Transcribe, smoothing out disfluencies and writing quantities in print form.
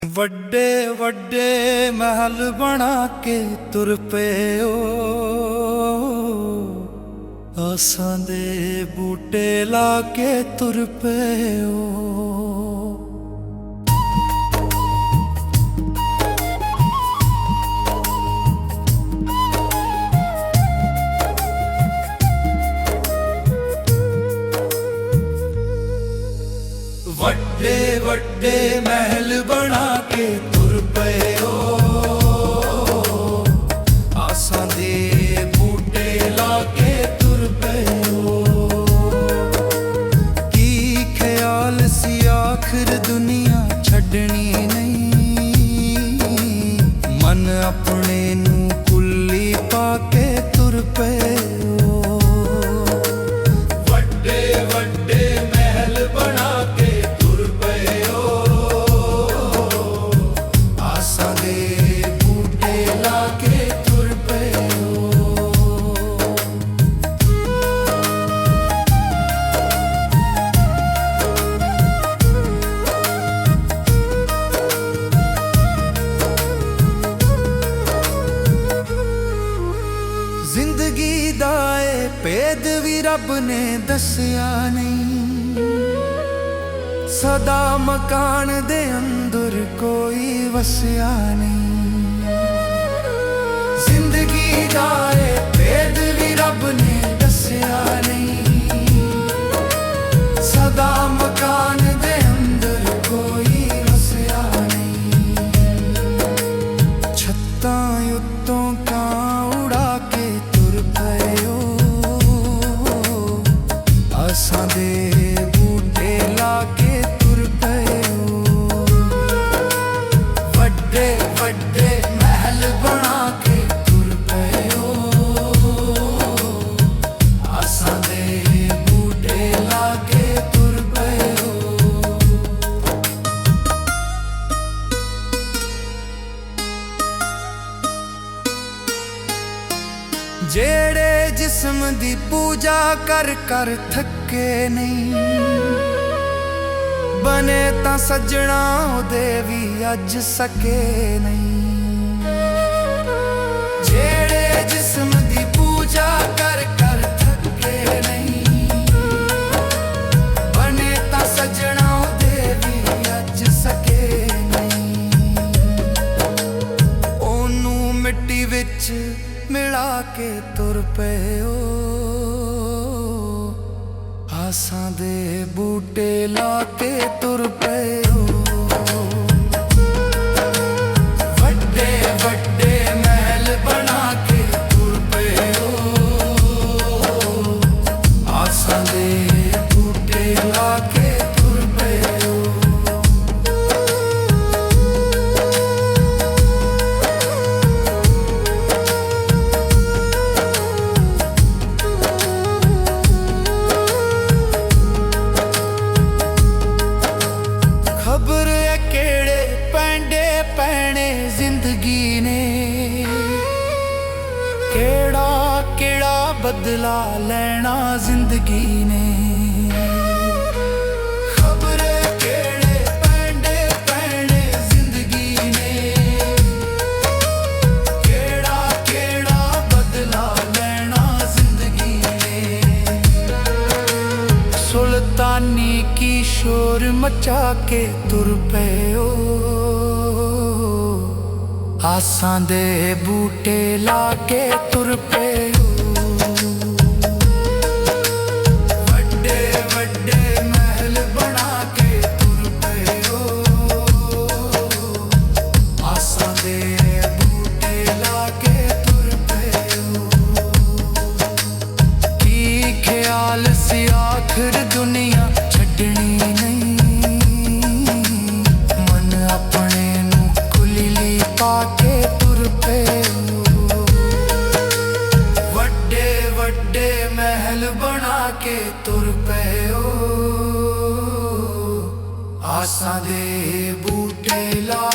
ਵੱਡੇ ਵੱਡੇ ਮਹਿਲ ਬਣਾ ਕੇ ਤੁਰ ਪਏ ਓ, ਆਸਾਂ ਦੇ ਬੂਟੇ ਲਾ ਕੇ ਤੁਰ ਪਏ ਓ। ਵੱਡੇ ਵੱਡੇ ਮਹਿਲ ਬਣਾ ਕੇ ਤੁਰ ਪਏ ਓ, ਆਸਾਂ ਦੇ ਬੂਟੇ ਲਾ ਕੇ ਤੁਰ ਪਏ ਓ। ਕੀ ਖਿਆਲ ਸੀ ਆਖਰ ਦੁਨੀਆ ਛੱਡਣੀ ਨਹੀਂ, ਮਨ ਆਪਣੇ ਨੂੰ ਕੁੱਲੀ ਪਾ ਕੇ ਤੁਰ ਪਏ ਓ। ਵੱਡੇ ਵੱਡੇ ਮਹਿਲ ਬਣਾ ਕੇ ਜ਼ਿੰਦਗੀ ਦਾ ਏ ਭੇਦ ਵੀ ਰੱਬ ਨੇ ਦੱਸਿਆ ਨਹੀਂ, ਸਦਾ ਮਕਾਨ ਦੇ ਅੰਦਰ ਕੋਈ ਵਸਿਆ ਨਹੀਂ। ਜ਼ਿੰਦਗੀ ਦਾ ਏ ਭੇਦ ਵੀ ਰੱਬ ਨੇ ਦੱਸਿਆ ਨਹੀਂ, ਸਦਾ ਮਕਾਨ ਦੇ ਅੰਦਰ ਕੋਈ ਵਸਿਆ ਨਹੀਂ। ਛੱਤਾਂ ਉੱਤੋਂ ਕਾਂ ਉਡਾ ਕੇ ਤੁਰ ਪਏ ਓ, ਆਸਾਂ ਦੇ ਬੂਟੇ ਲਾ ਕੇ ਤੁਰ ਪਏ ਓ। ਵੱਡੇ ਵੱਡੇ ਮਹਿਲ ਬਣਾ ਕੇ ਤੁਰ ਪਏ ਓ, ਆਸਾਂ ਦੇ ਬੂਟੇ ਲਾ ਕੇ ਤੁਰ ਪਏ ਓ। ਜਿਹੜੇ ਜਿਸਮ ਦੀ ਪੂਜਾ ਕਰ ਕਰ ਥੱਕੇ ਨਹੀਂ, ਬਨੇ ਤਾਂ ਸੱਜਣਾ ਉਹਦੇ ਵੀ ਅੱਜ ਸਕੇ ਨਹੀਂ। ਜਿਹੜੇ ਜਿਸਮ ਦੀ ਪੂਜਾ ਕਰ ਕਰ ਥੱਕੇ ਨਹੀਂ, ਬਨੇ ਤਾਂ ਸੱਜਣਾ ਉਹਦੇ ਵੀ ਅੱਜ ਸਕੇ ਨਹੀਂ। ਉਹਨੂੰ ਮਿੱਟੀ ਵਿੱਚ ਮਿਲਾ ਕੇ ਤੁਰ ਪਏ ਓ, ਆਸਾਂ ਦੇ ਬੂਟੇ ਲਾ ਕੇ ਤੁਰ ਪਏ ਓ। ਵੱਡੇ ਵੱਡੇ ਮਹਿਲ ਬਣਾ ਕੇ ਤੁਰ ਪਏ ਓ, ਆਸਾਂ ਦੇ ਬੂਟੇ ਲਾ ਕੇ ਤੁਰ ਪਏ ਓ। ਖਬਰ ਹੈ ਕਿਹੜੇ ਪੈਂਡੇ ਪੈਣੇ ਜ਼ਿੰਦਗੀ ਨੇ, ਕਿਹੜਾ ਕਿਹੜਾ ਬਦਲਾ ਲੈਣਾ ਜ਼ਿੰਦਗੀ ਨੇ। ਖਬਰ ਹੈ ਕਿਹੜੇ ਪੈਂਡੇ ਪੈਣੇ ਜ਼ਿੰਦਗੀ ਨੇ, ਕਿਹੜਾ ਕਿਹੜਾ ਬਦਲਾ ਲੈਣਾ ਜ਼ਿੰਦਗੀ ਨੇ। ਸੁਲਤਾਨੀ ਕੀ ਸ਼ੋਰ ਮਚਾ ਕੇ ਤੁਰ ਪਏ ਓ, ਆਸਾਂ ਦੇ ਬੂਟੇ ਲਾ ਕੇ ਤੁਰ ਪਏ ਓ। ਵੱਡੇ ਵੱਡੇ ਮਹਿਲ ਬਣਾ ਕੇ ਤੁਰ ਪਏ ਓ, ਆਸਾਂ ਦੇ ਬੂਟੇ ਲਾ ਕੇ ਤੁਰ ਪਏ ਓ। ਕੀ ਖਿਆਲ ਸੀ ਆਖਰ ਦੁਨੀਆ ਛੱਡਣੀ ਨਹੀਂ, ਮਨ ਆਪਣੇ ਨੂੰ ਕੁੱਲੀ ਪਾ ਕੇ ਤੁਰ ਪਏ ਓ। ਵੱਡੇ ਵੱਡੇ ਮਹਿਲ ਬਣਾ ਕੇ ਤੁਰ ਪਏ ਓ, ਆਸਾਂ ਦੇ ਬੂਟੇ ਲਾ